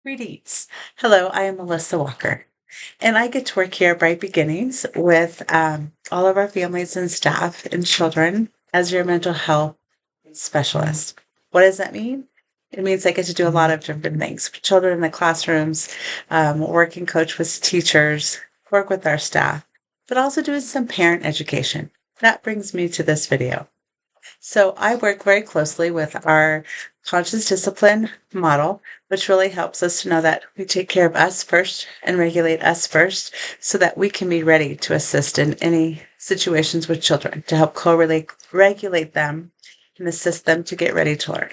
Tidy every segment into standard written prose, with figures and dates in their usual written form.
Greetings. Hello, I am Melissa Walker, and I get to work here at Bright Beginnings with all of our families and staff and children as your mental health specialist. What does that mean? It means I get to do a lot of different things. Children in the classrooms, work and coach with teachers, work with our staff, but also doing some parent education. That brings me to this video. So I work very closely with our conscious discipline model, which really helps us to know that we take care of us first and regulate us first so that we can be ready to assist in any situations with children to help co-relate, regulate them and assist them to get ready to learn.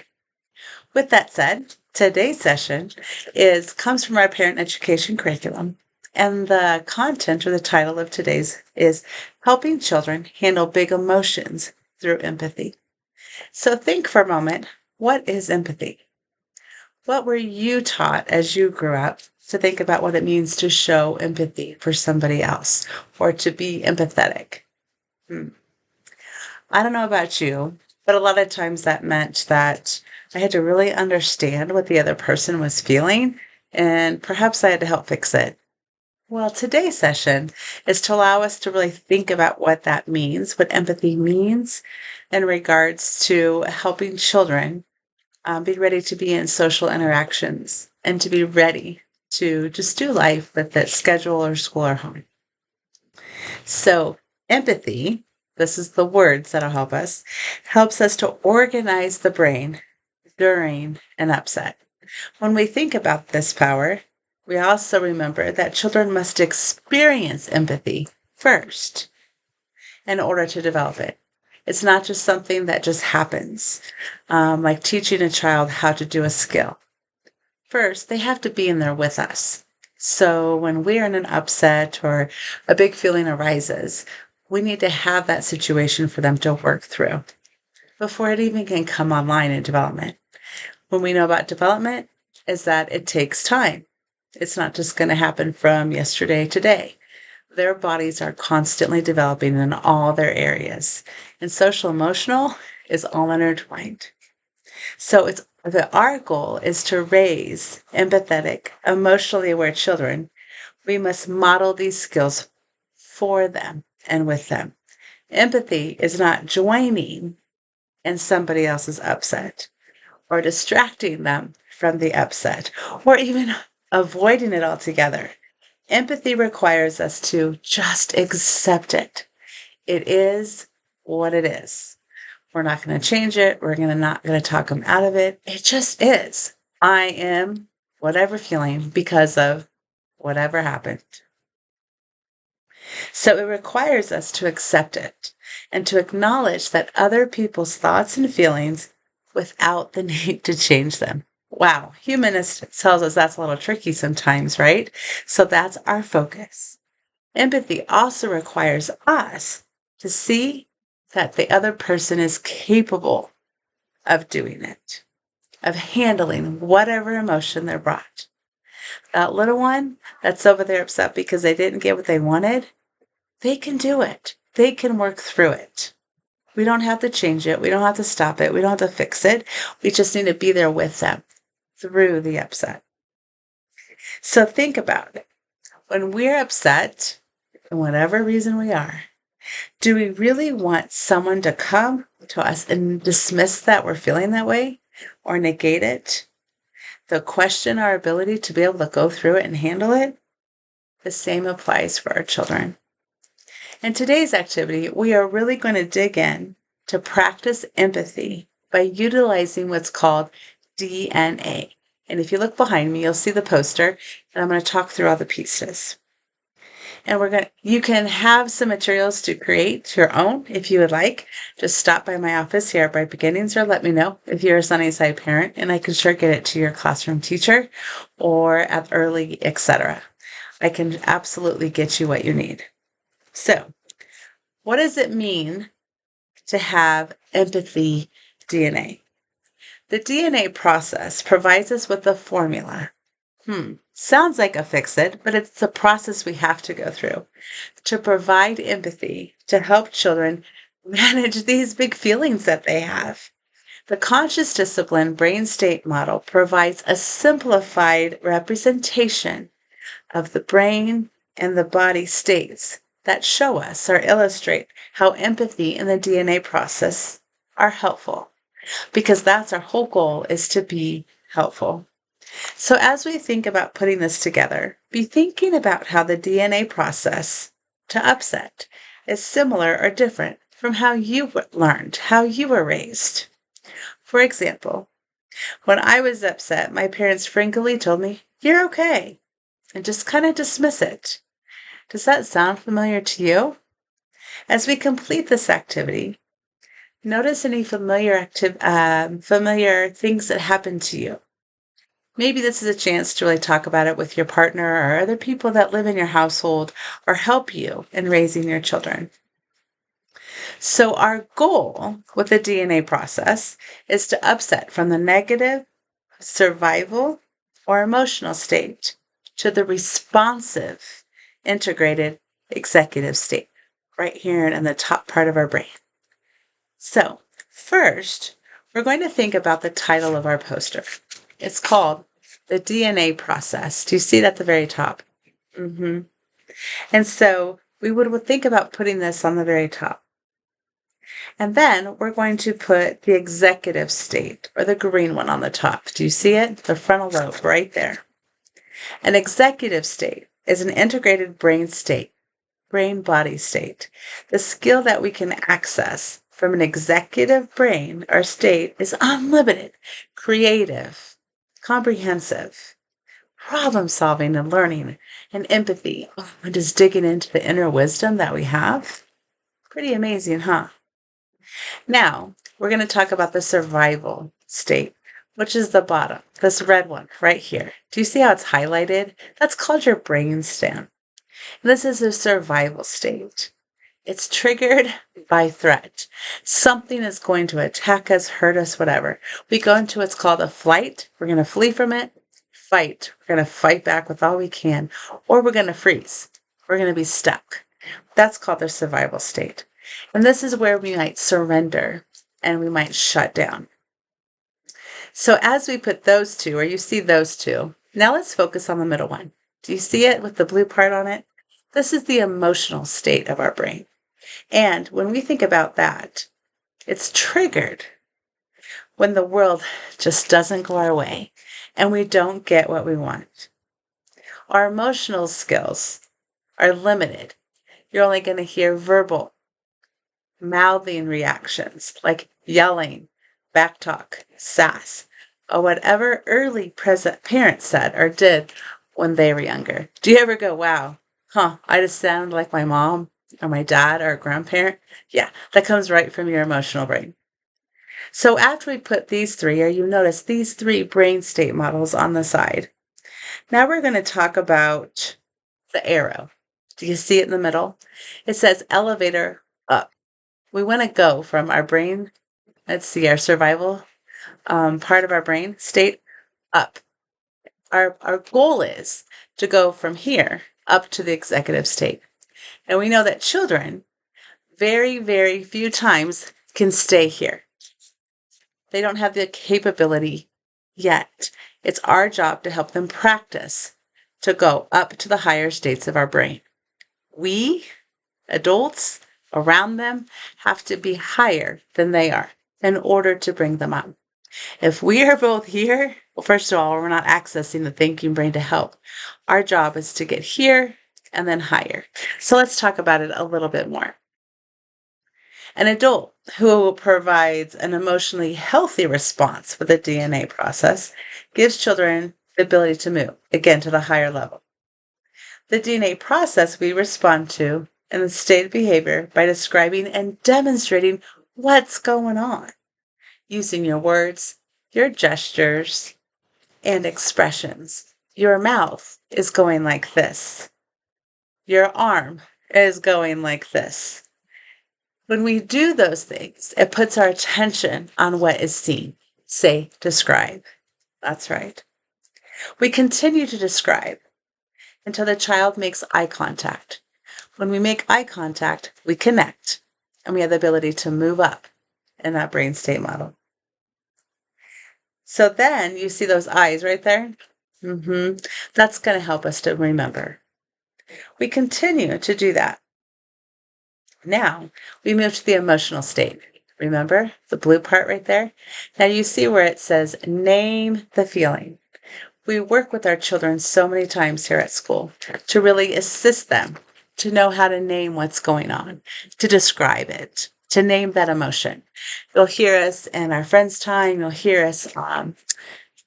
With that said, today's session comes from our parent education curriculum. And the content or the title of today's is Helping Children Handle Big Emotions Through Empathy. So think for a moment, what is empathy? What were you taught as you grew up to think about what it means to show empathy for somebody else or to be empathetic? Hmm. I don't know about you, but a lot of times that meant that I had to really understand what the other person was feeling, and perhaps I had to help fix it. Well, today's session is to allow us to really think about what that means, what empathy means in regards to helping children be ready to be in social interactions and to be ready to just do life with its schedule or school or home. So, empathy, this is the words that'll helps us to organize the brain during an upset. When we think about this power, we also remember that children must experience empathy first in order to develop it. It's not just something that just happens, like teaching a child how to do a skill. First, they have to be in there with us. So when we're in an upset or a big feeling arises, we need to have that situation for them to work through before it even can come online in development. When we know about development is that it takes time. It's not just going to happen from yesterday to today. Their bodies are constantly developing in all their areas. And social emotional is all intertwined. So our goal is to raise empathetic, emotionally aware children. We must model these skills for them and with them. Empathy is not joining in somebody else's upset or distracting them from the upset or even avoiding it altogether. Empathy requires us to just accept it. It is what it is. We're not going to change it. We're not going to talk them out of it. It just is. I am whatever feeling because of whatever happened. So it requires us to accept it and to acknowledge that other people's thoughts and feelings without the need to change them. Wow, humanist tells us that's a little tricky sometimes, right? So that's our focus. Empathy also requires us to see that the other person is capable of doing it, of handling whatever emotion they're brought. That little one that's over there upset because they didn't get what they wanted, they can do it. They can work through it. We don't have to change it. We don't have to stop it. We don't have to fix it. We just need to be there with them through the upset. So think about it. When we're upset, for whatever reason we are, do we really want someone to come to us and dismiss that we're feeling that way or negate it? To question our ability to be able to go through it and handle it? The same applies for our children. In today's activity, we are really going to dig in to practice empathy by utilizing what's called DNA. And if you look behind me, you'll see the poster, and I'm going to talk through all the pieces. And you can have some materials to create your own if you would like. Just stop by my office here at Bright Beginnings or let me know if you're a Sunnyside parent, and I can sure get it to your classroom teacher or at early, etc. I can absolutely get you what you need. So, what does it mean to have empathy DNA? The DNA process provides us with a formula. Sounds like a fix-it, but it's the process we have to go through to provide empathy to help children manage these big feelings that they have. The conscious discipline brain state model provides a simplified representation of the brain and the body states that show us or illustrate how empathy and the DNA process are helpful, because that's our whole goal, is to be helpful. So as we think about putting this together, be thinking about how the DNA process to upset is similar or different from how you learned, how you were raised. For example, when I was upset, my parents frankly told me, "You're okay," and just kind of dismiss it. Does that sound familiar to you? As we complete this activity, notice any familiar things that happen to you. Maybe this is a chance to really talk about it with your partner or other people that live in your household or help you in raising your children. So our goal with the DNA process is to upset from the negative survival or emotional state to the responsive integrated executive state right here in the top part of our brain. So first, we're going to think about the title of our poster. It's called The DNA Process. Do you see it at the very top? And so we would think about putting this on the very top. And then we're going to put the executive state, or the green one, on the top. Do you see it? The frontal lobe right there. An executive state is an integrated brain state, brain-body state. The skill that we can access from an executive brain or state is unlimited, creative, comprehensive, problem-solving and learning, and empathy, and just digging into the inner wisdom that we have. Pretty amazing, huh? Now, we're going to talk about the survival state, which is the bottom, this red one right here. Do you see how it's highlighted? That's called your brainstem. This is a survival state. It's triggered by threat. Something is going to attack us, hurt us, whatever. We go into what's called a flight. We're going to flee from it. Fight. We're going to fight back with all we can. Or we're going to freeze. We're going to be stuck. That's called the survival state. And this is where we might surrender and we might shut down. So as we put those two, or you see those two, now let's focus on the middle one. Do you see it with the blue part on it? This is the emotional state of our brain. And when we think about that, it's triggered when the world just doesn't go our way and we don't get what we want. Our emotional skills are limited. You're only going to hear verbal, mouthing reactions like yelling, backtalk, sass, or whatever early present parents said or did when they were younger. Do you ever go, wow, I just sound like my mom or my dad or a grandparent? Yeah, that comes right from your emotional brain. So after we put these three, or you notice these three brain state models on the side, now we're going to talk about the arrow. Do you see it in the middle? It says elevator up. We want to go from our brain, let's see, our survival part of our brain state up. Our goal is to go from here up to the executive state. And we know that children very, very few times can stay here. They don't have the capability yet. It's our job to help them practice to go up to the higher states of our brain. We, adults around them, have to be higher than they are in order to bring them up. If we are both here, well, first of all, we're not accessing the thinking brain to help. Our job is to get here and then higher. So let's talk about it a little bit more. An adult who provides an emotionally healthy response with the DNA process gives children the ability to move, again, to the higher level. The DNA process we respond to in the state of behavior by describing and demonstrating what's going on, using your words, your gestures, and expressions. Your mouth is going like this. Your arm is going like this. When we do those things, it puts our attention on what is seen. Say, describe. That's right. We continue to describe until the child makes eye contact. When we make eye contact, we connect, and we have the ability to move up in that brain state model. So then you see those eyes right there? That's going to help us to remember. We continue to do that. Now we move to the emotional state. Remember the blue part right there? Now you see where it says name the feeling. We work with our children so many times here at school to really assist them to know how to name what's going on, to describe it, to name that emotion. You'll hear us in our friends' time. You'll hear us on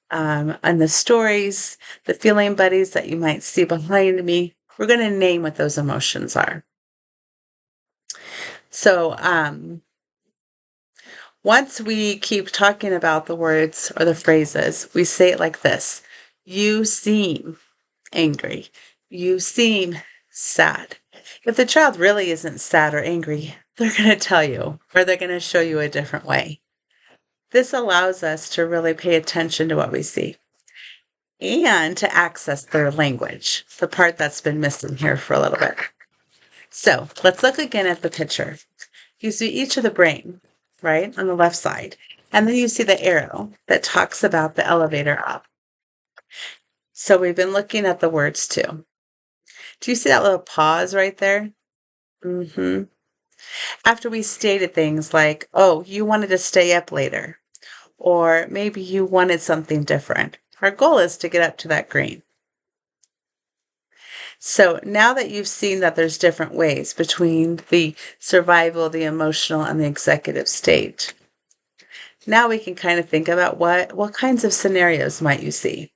the stories, the feeling buddies that you might see behind me. We're going to name what those emotions are. So once we keep talking about the words or the phrases, we say it like this. You seem angry. You seem sad. If the child really isn't sad or angry, they're going to tell you, or they're going to show you a different way. This allows us to really pay attention to what we see and to access their language, the part that's been missing here for a little bit. So let's look again at the picture. You see each of the brain, right, on the left side. And then you see the arrow that talks about the elevator up. So we've been looking at the words too. Do you see that little pause right there? After we stated things like, oh, you wanted to stay up later, or maybe you wanted something different. Our goal is to get up to that green. So now that you've seen that there's different ways between the survival, the emotional, and the executive state, now we can kind of think about what kinds of scenarios might you see.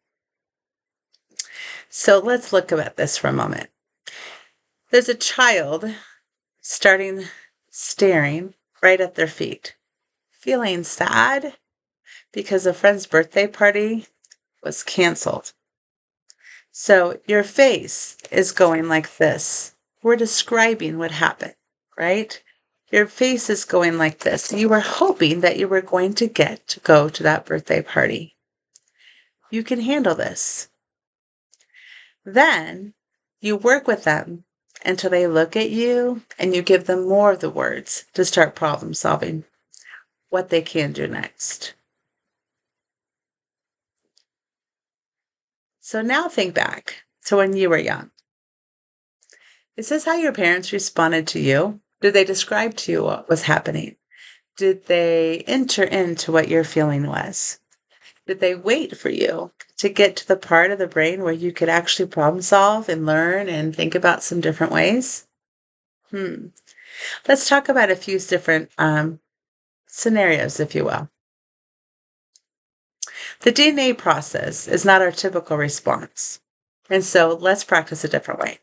So let's look at this for a moment. There's a child staring right at their feet, feeling sad because a friend's birthday party was canceled. So your face is going like this. We're describing what happened, right? Your face is going like this. You were hoping that you were going to get to go to that birthday party. You can handle this. Then you work with them until they look at you and you give them more of the words to start problem solving what they can do next. So now think back to when you were young. Is this how your parents responded to you? Did they describe to you what was happening? Did they enter into what your feeling was? Did they wait for you to get to the part of the brain where you could actually problem solve and learn and think about some different ways? Let's talk about a few different scenarios, if you will. The DNA process is not our typical response. And so let's practice a different way.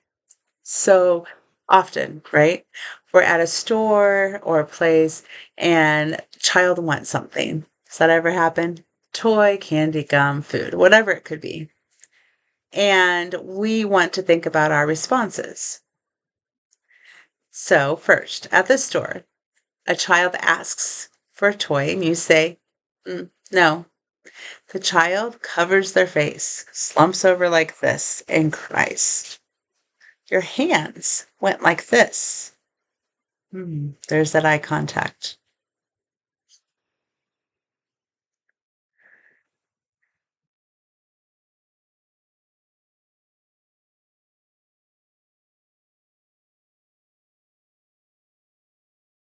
So often, right? We're at a store or a place and the child wants something. Does that ever happen? Toy, candy, gum, food, whatever it could be. And we want to think about our responses. So first, at the store, a child asks for a toy and you say, no. The child covers their face, slumps over like this, and cries. Your hands went like this. There's that eye contact.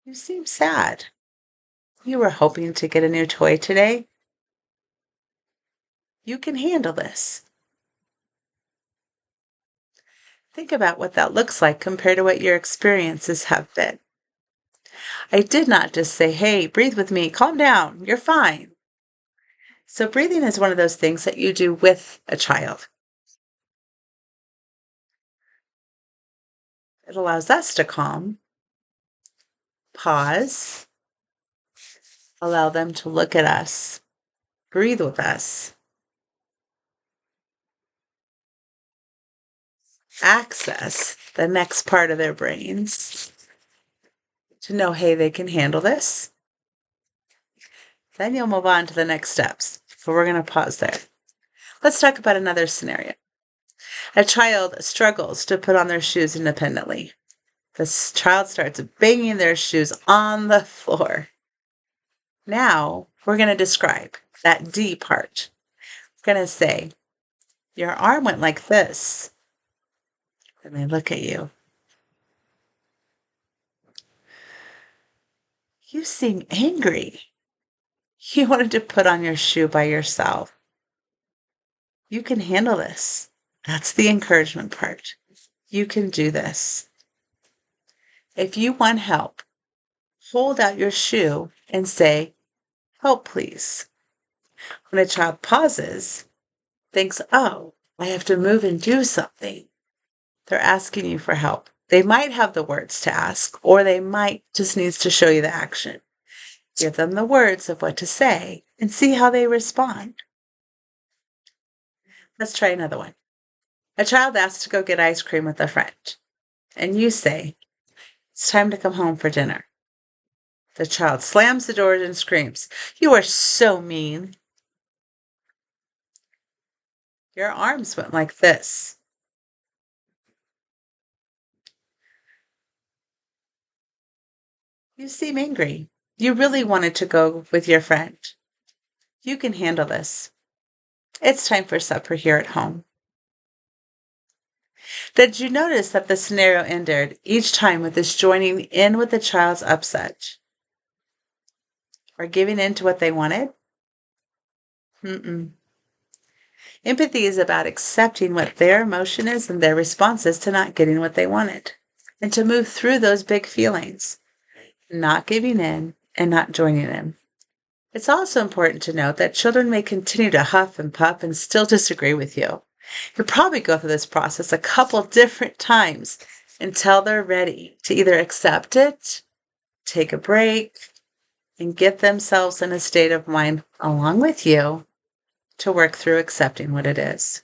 You seem sad. You were hoping to get a new toy today. You can handle this. Think about what that looks like compared to what your experiences have been. I did not just say, hey, breathe with me, calm down, you're fine. So breathing is one of those things that you do with a child. It allows us to calm, pause, allow them to look at us, breathe with us, access the next part of their brains to know, hey, they can handle this. Then you'll move on to the next steps. So we're going to pause there. Let's talk about another scenario. A child struggles to put on their shoes independently. The child starts banging their shoes on the floor. Now we're going to describe that D part. We're going to say, your arm went like this. And they look at you. You seem angry. You wanted to put on your shoe by yourself. You can handle this. That's the encouragement part. You can do this. If you want help, hold out your shoe and say, help, please. When a child pauses, thinks, oh, I have to move and do something, they're asking you for help. They might have the words to ask, or they might just needs to show you the action. Give them the words of what to say and see how they respond. Let's try another one. A child asks to go get ice cream with a friend, and you say, it's time to come home for dinner. The child slams the doors and screams, you are so mean. Your arms went like this. You seem angry. You really wanted to go with your friend. You can handle this. It's time for supper here at home. Did you notice that the scenario ended each time with this joining in with the child's upset? Or giving in to what they wanted? Empathy is about accepting what their emotion is and their response is to not getting what they wanted, and to move through those big feelings, not giving in and not joining in. It's also important to note that children may continue to huff and puff and still disagree with you. You'll probably go through this process a couple different times until they're ready to either accept it, take a break, and get themselves in a state of mind along with you to work through accepting what it is.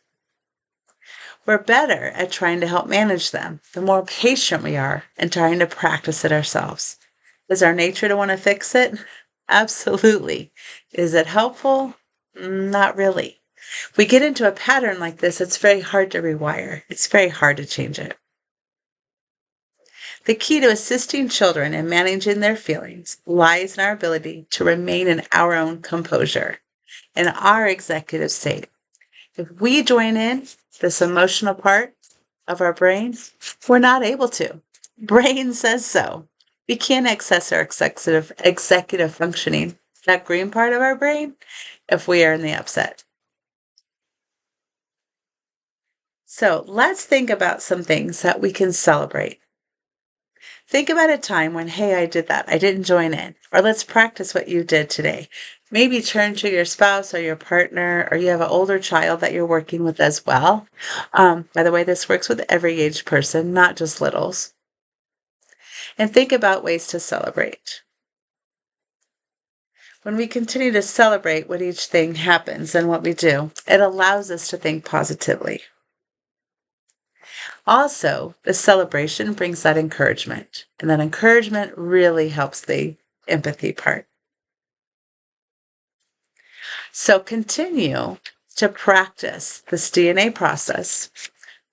We're better at trying to help manage them the more patient we are in trying to practice it ourselves. Is our nature to want to fix it? Absolutely. Is it helpful? Not really. If we get into a pattern like this, it's very hard to rewire. It's very hard to change it. The key to assisting children in managing their feelings lies in our ability to remain in our own composure, in our executive state. If we join in this emotional part of our brain, we're not able to. Brain says so. We can't access our executive functioning, that green part of our brain, if we are in the upset. So let's think about some things that we can celebrate. Think about a time when, hey, I did that. I didn't join in. Or let's practice what you did today. Maybe turn to your spouse or your partner, or you have an older child that you're working with as well. By the way, this works with every age person, not just littles. And think about ways to celebrate. When we continue to celebrate what each thing happens and what we do, it allows us to think positively. Also, the celebration brings that encouragement, and that encouragement really helps the empathy part. So continue to practice this DNA process,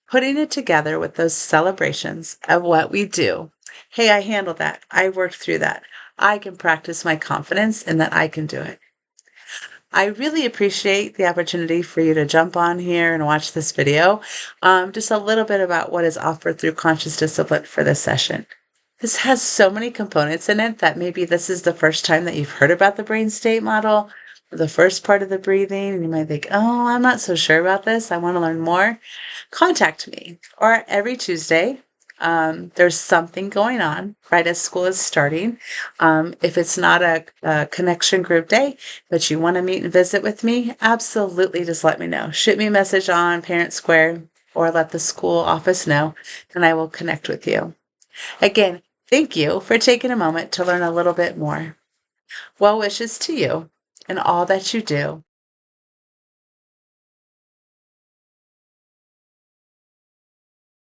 putting it together with those celebrations of what we do. Hey, I handled that. I worked through that. I can practice my confidence in that I can do it. I really appreciate the opportunity for you to jump on here and watch this video. Just a little bit about what is offered through Conscious Discipline for this session. This has so many components in it that maybe this is the first time that you've heard about the brain state model, or the first part of the breathing, and you might think, oh, I'm not so sure about this. I want to learn more. Contact me. Or every Tuesday, there's something going on right as school is starting. If it's not a connection group day, but you want to meet and visit with me, absolutely just let me know. Shoot me a message on Parent Square or let the school office know, and I will connect with you. Again, thank you for taking a moment to learn a little bit more. Well wishes to you in all that you do.